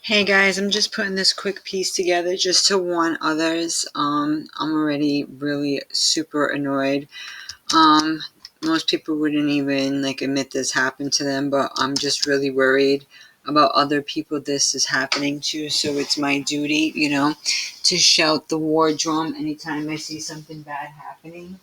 Hey guys, I'm just putting this quick piece together just to warn others. I'm already really super annoyed. Um, Most people wouldn't even admit this happened to them, but I'm just really worried about other people this is happening to. So it's my duty, to shout the war drum anytime I see something bad happening.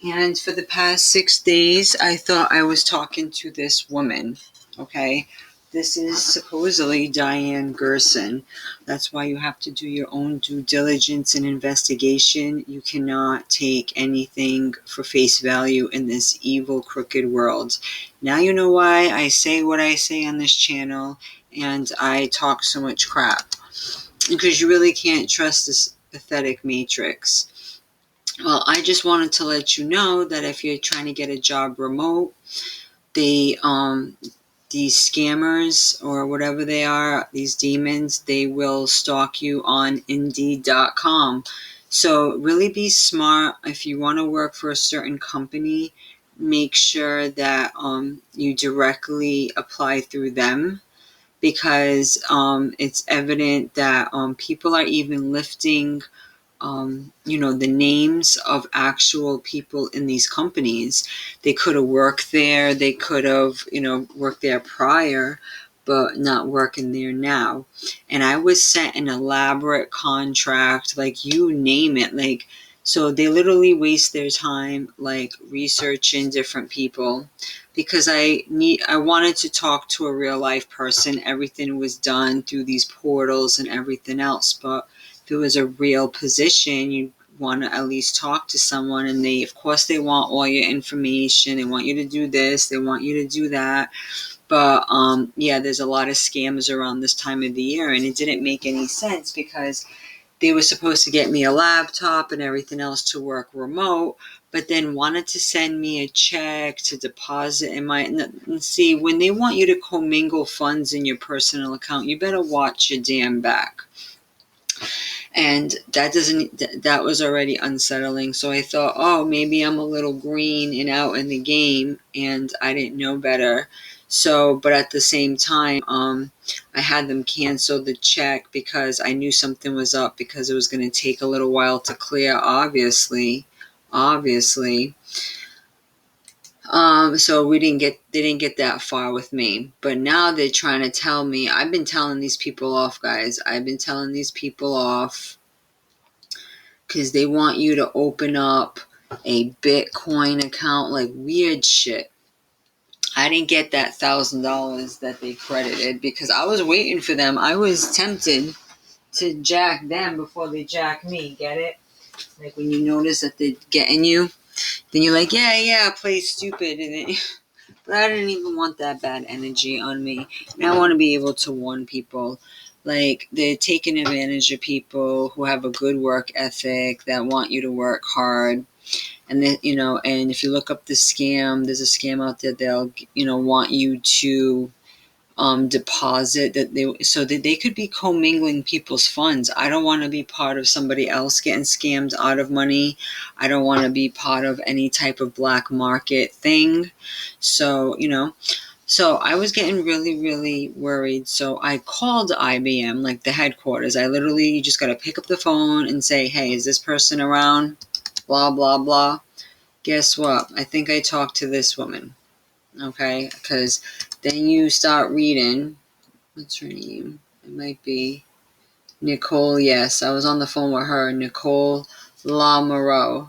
And for the past 6 days, I thought I was talking to this woman. Okay. This is supposedly Diane Gerson. That's why you have to do your own due diligence and investigation. You cannot take anything for face value in this evil, crooked world. Now you know why I say what I say on this channel and I talk so much crap. Because you really can't trust this pathetic matrix. Well, I just wanted to let you know that if you're trying to get a job remote, they these scammers or whatever they are, these demons, they will stalk you on Indeed.com. So really be smart. If you want to work for a certain company, make sure that you directly apply through them, because it's evident that people are even lifting the names of actual people in these companies. They could have worked there. They could have, worked there prior, but not working there now. And I was sent an elaborate contract, you name it. So they literally waste their time, researching different people, because I wanted to talk to a real life person. Everything was done through these portals and everything else, but if it was a real position, you want to at least talk to someone, and of course they want all your information. They want you to do this, they want you to do that. But yeah, there's a lot of scams around this time of the year, and it didn't make any sense because they were supposed to get me a laptop and everything else to work remote, but then wanted to send me a check to deposit in my. And see, when they want you to commingle funds in your personal account, you better watch your damn back. And that was already unsettling. So I thought, oh, maybe I'm a little green and out in the game and I didn't know better. So, but at the same time, I had them cancel the check because I knew something was up, because it was going to take a little while to clear, obviously. So they didn't get that far with me. But now they're trying to tell me. I've been telling these people off, guys. I've been telling these people off because they want you to open up a Bitcoin account, weird shit. I didn't get that $1,000 that they credited because I was waiting for them. I was tempted to jack them before they jack me. Get it? Like when you notice that they're getting you, then you're like, yeah, play stupid. But I didn't even want that bad energy on me. And I want to be able to warn people. They're taking advantage of people who have a good work ethic, that want you to work hard. And then, and if you look up the scam, there's a scam out there. They'll, want you to deposit so that they could be commingling people's funds. I don't want to be part of somebody else getting scammed out of money. I don't want to be part of any type of black market thing. So, so I was getting really, really worried. So I called IBM, the headquarters. You just got to pick up the phone and say, hey, is this person around? Blah, blah, blah. Guess what? I think I talked to this woman. Okay? Because then you start reading. What's her name? It might be Nicole. Yes, I was on the phone with her. Nicole Lamoureux.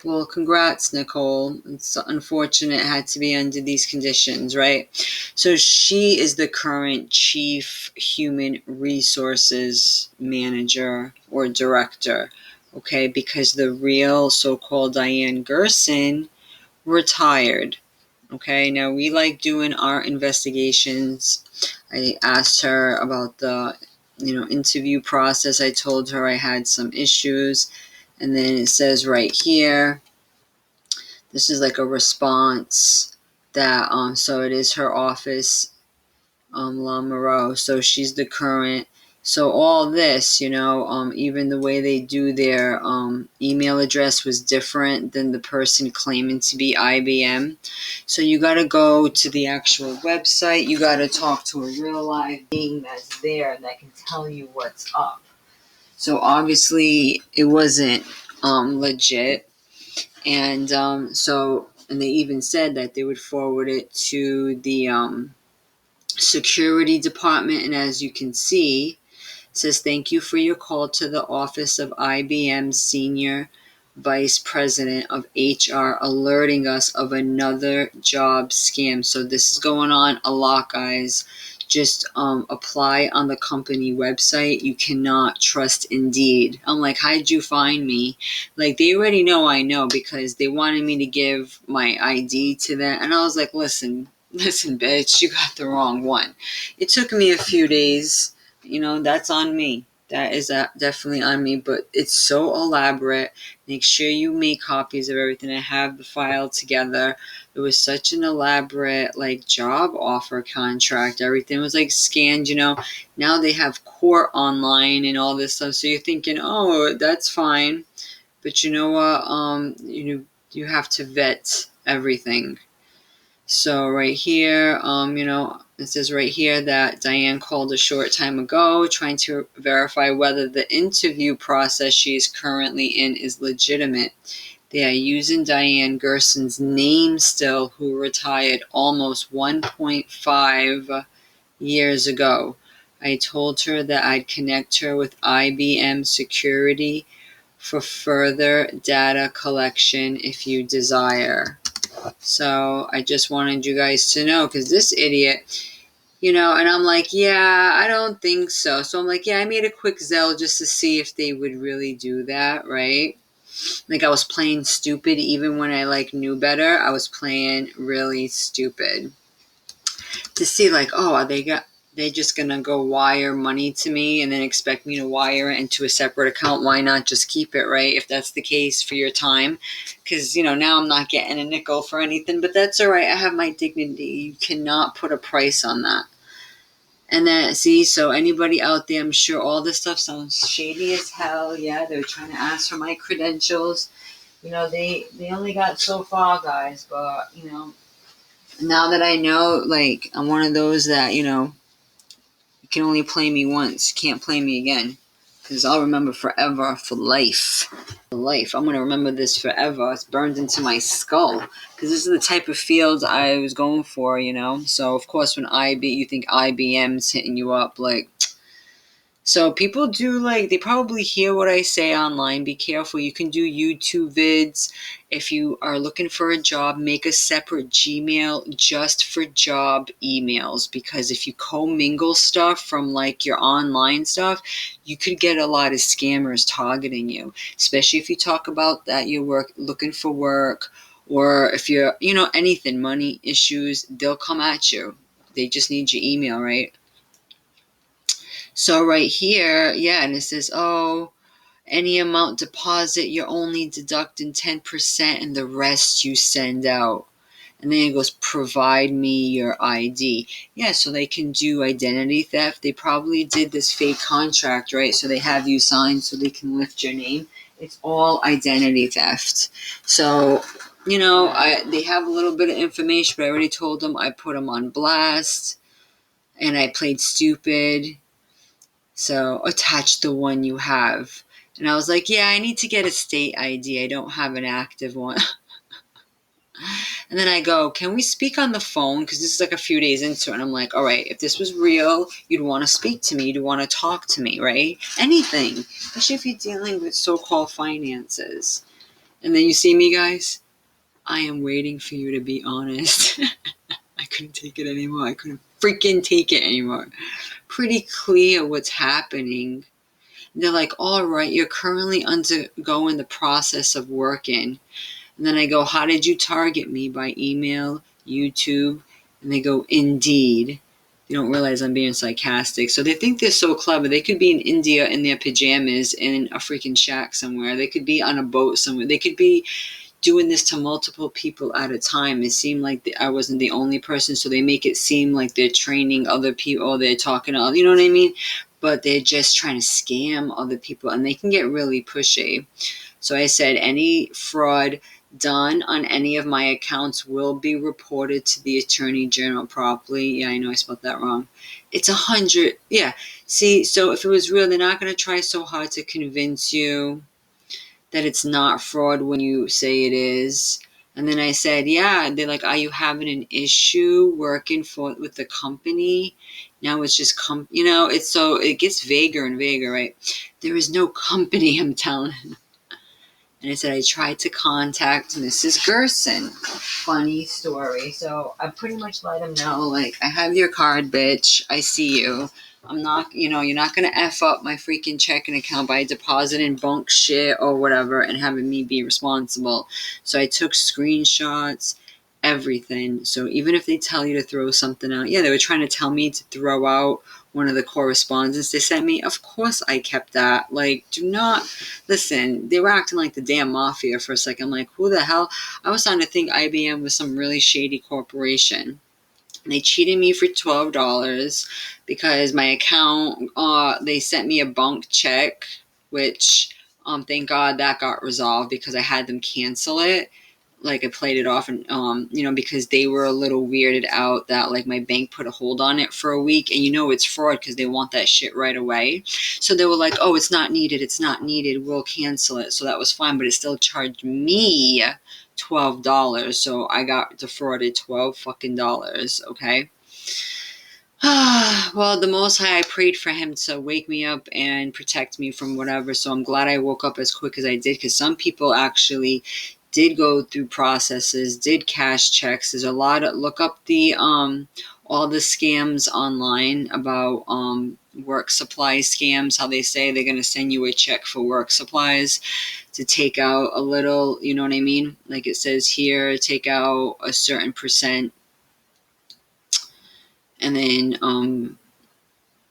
Well, congrats, Nicole. It's unfortunate it had to be under these conditions, right? So she is the current chief human resources manager or director, okay? Because the real so-called Diane Gerson retired. Okay, now we like doing our investigations. I asked her about the, interview process. I told her I had some issues. And then it says right here, this is a response that, so it is her office, Lamoureux. So she's the current So all this, even the way they do their email address was different than the person claiming to be IBM. So you got to go to the actual website. You got to talk to a real live being that's there that can tell you what's up. So obviously it wasn't legit. And and they even said that they would forward it to the security department. And as you can see, says, thank you for your call to the office of IBM Senior Vice President of HR, alerting us of another job scam. So this is going on a lot, guys. Just apply on the company website. You cannot trust Indeed. I'm like, how'd you find me? Like, they already know I know because they wanted me to give my ID to them. And I was like, listen, bitch, you got the wrong one. It took me a few days. That's on me. That is definitely on me, but it's so elaborate. Make sure you make copies of everything. I have the file together. It was such an elaborate, like, job offer contract. Everything was, like, scanned, Now they have court online and all this stuff. So you're thinking, oh, that's fine. But you know what? You have to vet everything. So right here, it says right here that Diane called a short time ago trying to verify whether the interview process she is currently in is legitimate. They are using Diane Gerson's name still, who retired almost 1.5 years ago. I told her that I'd connect her with IBM Security for further data collection if you desire. So I just wanted you guys to know, because this idiot, and I'm like, yeah, I don't think so. So I'm like, yeah, I made a quick Zelle just to see if they would really do that, right? Like, I was playing stupid even when I, like, knew better. I was playing really stupid to see, like, oh, are they just gonna go wire money to me and then expect me to wire it into a separate account? Why not just keep it, right? If that's the case for your time. Because, now I'm not getting a nickel for anything, but that's all right. I have my dignity. You cannot put a price on that. And then, see, so anybody out there, I'm sure all this stuff sounds shady as hell. Yeah, they're trying to ask for my credentials. They only got so far, guys, but, now that I know, like, I'm one of those that, you can only play me once. You can't play me again. Because I'll remember forever, for life. For life. I'm going to remember this forever. It's burned into my skull. Because this is the type of field I was going for, So, of course, when you think IBM's hitting you up, like, so people do, like, they probably hear what I say online. Be careful. You can do YouTube vids. If you are looking for a job, make a separate Gmail just for job emails. Because if you commingle stuff from, like, your online stuff, you could get a lot of scammers targeting you. Especially if you talk about that you're looking for work, or if you're, anything, money issues, they'll come at you. They just need your email, right? So right here, yeah, and it says, oh, any amount deposit, you're only deducting 10% and the rest you send out. And then it goes, provide me your ID. Yeah, so they can do identity theft. They probably did this fake contract, right? So they have you sign so they can lift your name. It's all identity theft. So, they have a little bit of information, but I already told them I put them on blast and I played stupid. So attach the one you have. And I was like, yeah, I need to get a state ID. I don't have an active one. And then I go, can we speak on the phone? Because this is like a few days into it. And I'm like, all right, if this was real, you'd want to speak to me. You'd want to talk to me, right? Anything. Especially if you're dealing with so-called finances. And then you see me, guys? I am waiting for you to be honest. I couldn't take it anymore. I couldn't freaking take it anymore. Pretty clear what's happening. And they're like, all right, you're currently undergoing the process of working. And then I go, how did you target me? By email, YouTube? And they go, Indeed. They don't realize I'm being sarcastic. So they think they're so clever. They could be in India in their pajamas in a freaking shack somewhere. They could be on a boat somewhere. They could be doing this to multiple people at a time. It seemed like I wasn't the only person, so they make it seem like they're training other people, or they're talking to other, you know what I mean? but they're just trying to scam other people, and they can get really pushy. So I said, any fraud done on any of my accounts will be reported to the Attorney General properly. Yeah, I know I spelled that wrong. It's 100. Yeah. See, so if it was real, they're not going to try so hard to convince you that it's not fraud when you say it is. And then I said, yeah. They're like, are you having an issue working with the company? Now it's just it's so it gets vaguer and vaguer, right? There is no company, I'm telling. And I said, I tried to contact Mrs. Gerson. Funny story. So I pretty much let him know, like, I have your card, bitch. I see you. I'm not, you're not going to F up my freaking checking account by depositing bunk shit or whatever and having me be responsible. So I took screenshots, everything. So even if they tell you to throw something out, yeah, they were trying to tell me to throw out one of the correspondence they sent me. Of course I kept that. Like, do not listen. They were acting like the damn mafia for a second. I'm like, who the hell? I was starting to think IBM was some really shady corporation. And they cheated me for $12 because my account, they sent me a bunk check, which thank God that got resolved because I had them cancel it. Like, I played it off, and because they were a little weirded out that, like, my bank put a hold on it for a week, and it's fraud because they want that shit right away. So they were like, oh, it's not needed, we'll cancel it. So that was fine, but it still charged me $12. So I got defrauded $12 fucking dollars. Okay. Well, the Most High, I prayed for him to wake me up and protect me from whatever. So I'm glad I woke up as quick as I did, because some people actually did go through processes, did cash checks. There's a lot of, look up the all the scams online about work supply scams, how they say they're going to send you a check for work supplies to take out a little, you know what I mean? Like it says here, take out a certain percent. And then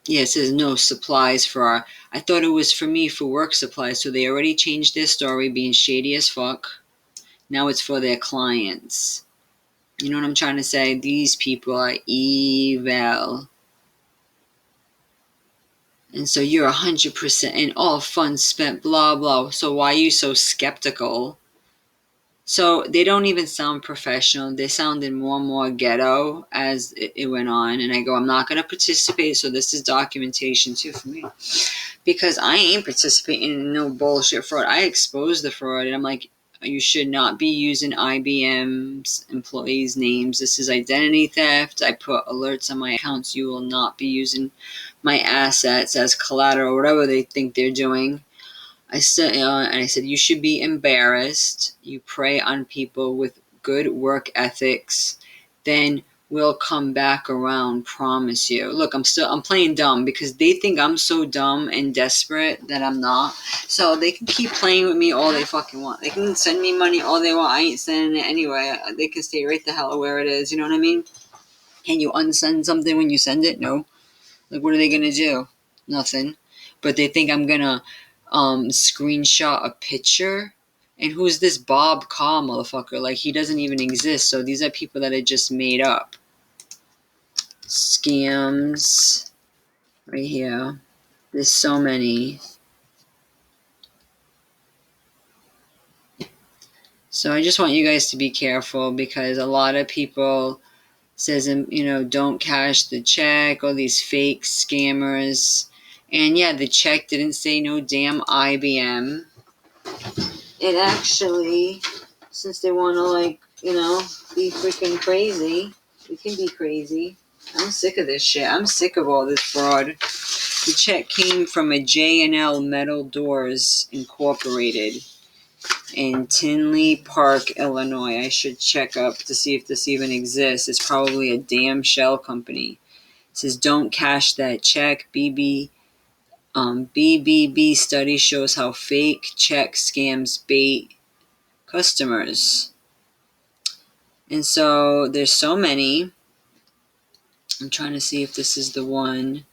yeah, it says no supplies for our. I thought it was for me for work supplies, so they already changed their story, being shady as fuck. Now it's for their clients. You know what I'm trying to say? These people are evil. And so you're 100% in all funds spent, blah, blah. So why are you so skeptical? So they don't even sound professional. They sounded more and more ghetto as it went on. And I go, I'm not going to participate. So this is documentation too for me. Because I ain't participating in no bullshit fraud. I exposed the fraud. And I'm like, you should not be using IBM's employees' names. This is identity theft. I put alerts on my accounts. You will not be using my assets as collateral, whatever they think they're doing. I said, and I said, you should be embarrassed. You prey on people with good work ethics. Then we'll come back around, promise you. Look, I'm playing dumb because they think I'm so dumb and desperate that I'm not. So they can keep playing with me all they fucking want. They can send me money all they want. I ain't sending it anyway. They can stay right the hell where it is. You know what I mean? Can you unsend something when you send it? No. Like, what are they gonna do? Nothing. But they think I'm gonna screenshot a picture. And who's this Bob Carr motherfucker? Like, he doesn't even exist. So these are people that are just made up. Scams. Right here. There's so many. So I just want you guys to be careful, because a lot of people says, don't cash the check, all these fake scammers. And yeah, the check didn't say no damn IBM. It actually, since they want to, be freaking crazy, we can be crazy. I'm sick of this shit. I'm sick of all this fraud. The check came from a J&L Metal Doors Incorporated in Tinley Park, Illinois. I should check up to see if this even exists. It's probably a damn shell company. It says, don't cash that check. BBB study shows how fake check scams bait customers. And so there's so many. I'm trying to see if this is the one.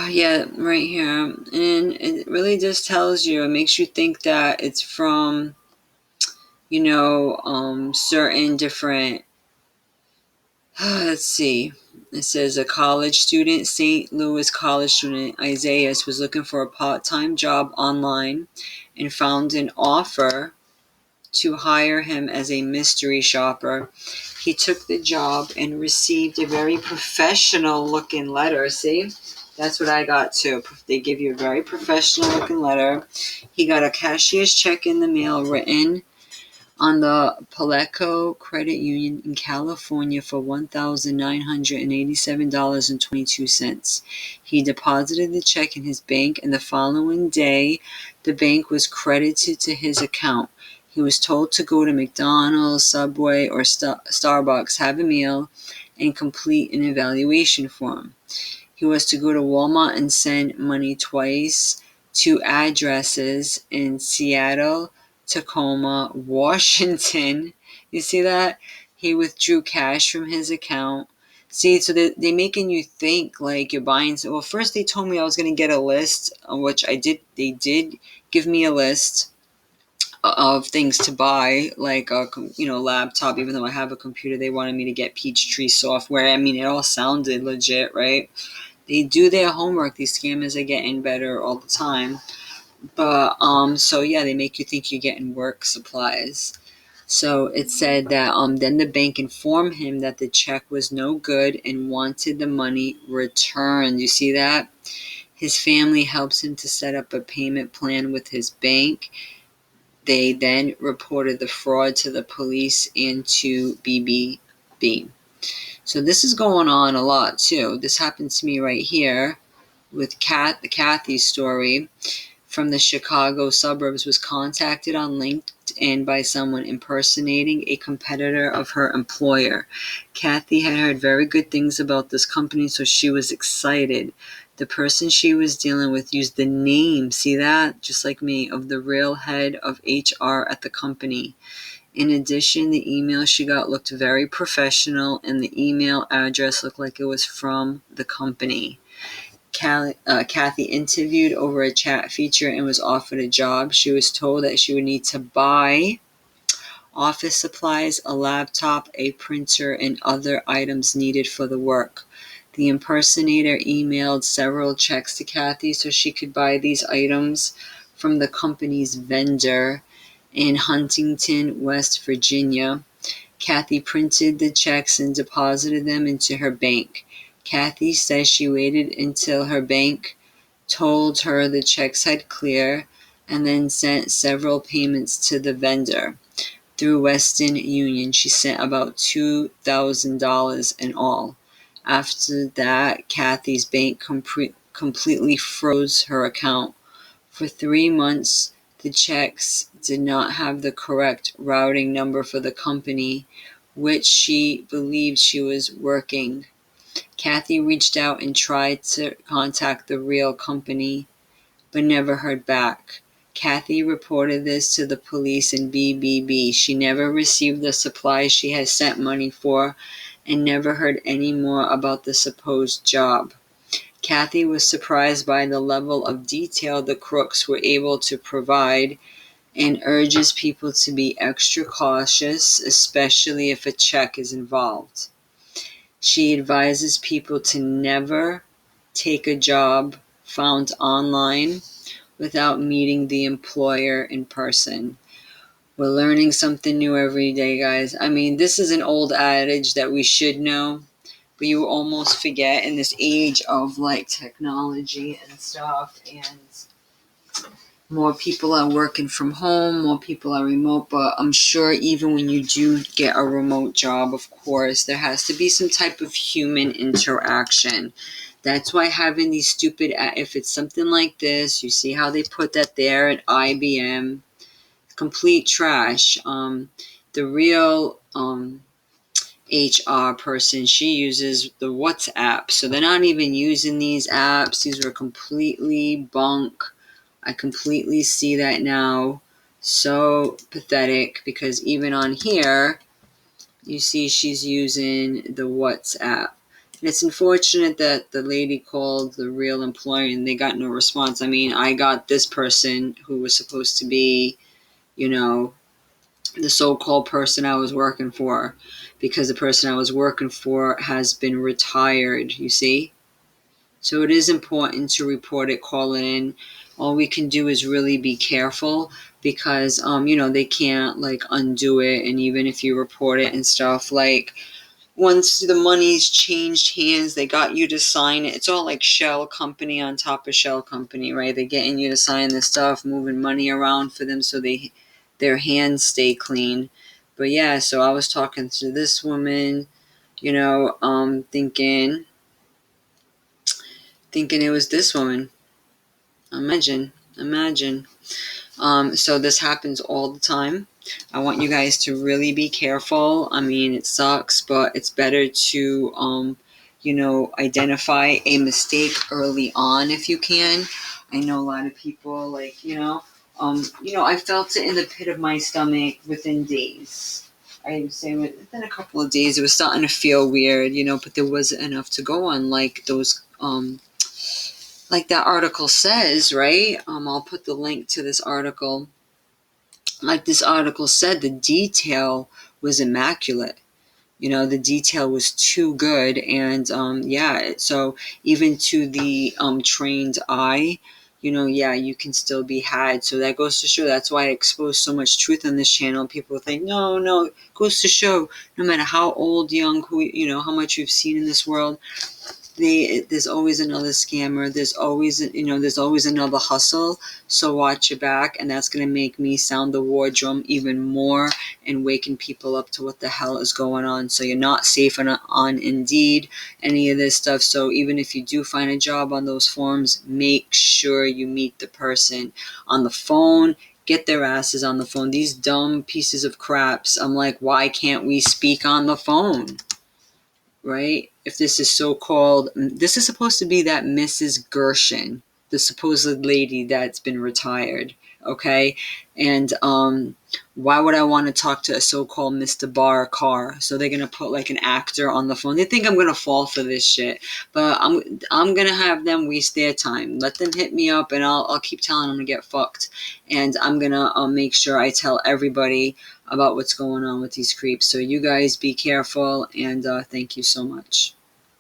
Yeah, right here. And it really just tells you, it makes you think that it's from, certain different Let's see. It says a college student, St. Louis college student Isaiah was looking for a part-time job online and found an offer to hire him as a mystery shopper. He took the job and received a very professional looking letter. See? That's what I got too. They give you a very professional looking letter. He got a cashier's check in the mail written on the Paleco Credit Union in California for $1,987.22. He deposited the check in his bank, and the following day, the bank was credited to his account. He was told to go to McDonald's, Subway, or Starbucks, have a meal, and complete an evaluation form. He was to go to Walmart and send money twice to addresses in Seattle, Tacoma, Washington. You see that? He withdrew cash from his account. See, so they making you think like you're buying. Well, first they told me I was going to get a list, which I did. They did give me a list of things to buy, like a laptop. Even though I have a computer, they wanted me to get Peachtree software. I mean, it all sounded legit, right? They do their homework. These scammers are getting better all the time. But so yeah, they make you think you're getting work supplies. So it said that then the bank informed him that the check was no good and wanted the money returned. You see that? His family helps him to set up a payment plan with his bank. They then reported the fraud to the police and to BBB. So this is going on a lot too. This happened to me right here with Kathy's story from the Chicago suburbs was contacted on LinkedIn by someone impersonating a competitor of her employer. Kathy had heard very good things about this company, so she was excited. The person she was dealing with used the name, see that? Just like me, of the real head of HR at the company. In addition, the email she got looked very professional, and the email address looked like it was from the company. Kathy interviewed over a chat feature and was offered a job. She was told that she would need to buy office supplies, a laptop, a printer, and other items needed for the work. The impersonator emailed several checks to Kathy so she could buy these items from the company's vendor in Huntington, West Virginia. Kathy printed the checks and deposited them into her bank. Kathy says she waited until her bank told her the checks had cleared and then sent several payments to the vendor. Through Western Union, she sent about $2,000 in all. After that, Kathy's bank completely froze her account. For 3 months, the checks did not have the correct routing number for the company, which she believed she was working. Kathy reached out and tried to contact the real company, but never heard back. Kathy reported this to the police and BBB. She never received the supplies she had sent money for and never heard any more about the supposed job. Kathy was surprised by the level of detail the crooks were able to provide and urges people to be extra cautious, especially if a check is involved. She advises people to never take a job found online without meeting the employer in person. We're learning something new every day, guys. I mean, this is an old adage that we should know, but you almost forget in this age of like technology and stuff, and more people are working from home, more people are remote. But I'm sure even when you do get a remote job, of course, there has to be some type of human interaction. That's why having these stupid, if it's something like this, you see how they put that there at IBM, complete trash. The real HR person, she uses the WhatsApp. So they're not even using these apps. These are completely bunk. I completely see that now. So pathetic, because even on here, you see she's using the WhatsApp. And it's unfortunate that the lady called the real employer and they got no response. I mean, I got this person who was supposed to be, you know, the so-called person I was working for, because the person I was working for has been retired, you see? So it is important to report it, call it in. All we can do is really be careful, because they can't like undo it, and even if you report it and stuff, like once the money's changed hands, they got you to sign it. It's all like shell company on top of shell company, right? They're getting you to sign this stuff, moving money around for them so their hands stay clean. But yeah, so I was talking to this woman, thinking it was this woman. Imagine. So this happens all the time. I want you guys to really be careful. I mean, it sucks, but it's better to, identify a mistake early on if you can. I know a lot of people, like, I felt it in the pit of my stomach within days. I would say within a couple of days, it was starting to feel weird, but there wasn't enough to go on, like those, like that article says, right? I'll put the link to this article. Like this article said, the detail was immaculate. The detail was too good, and yeah. So even to the trained eye, yeah, you can still be had. So that goes to show. That's why I expose so much truth on this channel. People think, no, it goes to show. No matter how old, young, who how much you've seen in this world, there's always another scammer. There's always another hustle. So watch your back, and that's gonna make me sound the war drum even more and waking people up to what the hell is going on. So you're not safe on Indeed, any of this stuff. So even if you do find a job on those forums, make sure you meet the person on the phone. Get their asses on the phone. These dumb pieces of craps. I'm like, why can't we speak on the phone? Right? If this is this is supposed to be that Mrs. Gershon, the supposed lady that's been retired, okay? And why would I want to talk to a so-called Mr. Bar Carr? So they're gonna put like an actor on the phone. They think I'm gonna fall for this shit, but I'm gonna have them waste their time. Let them hit me up, and I'll keep telling them to get fucked, and I'm gonna make sure I tell everybody about what's going on with these creeps. So you guys be careful, and thank you so much.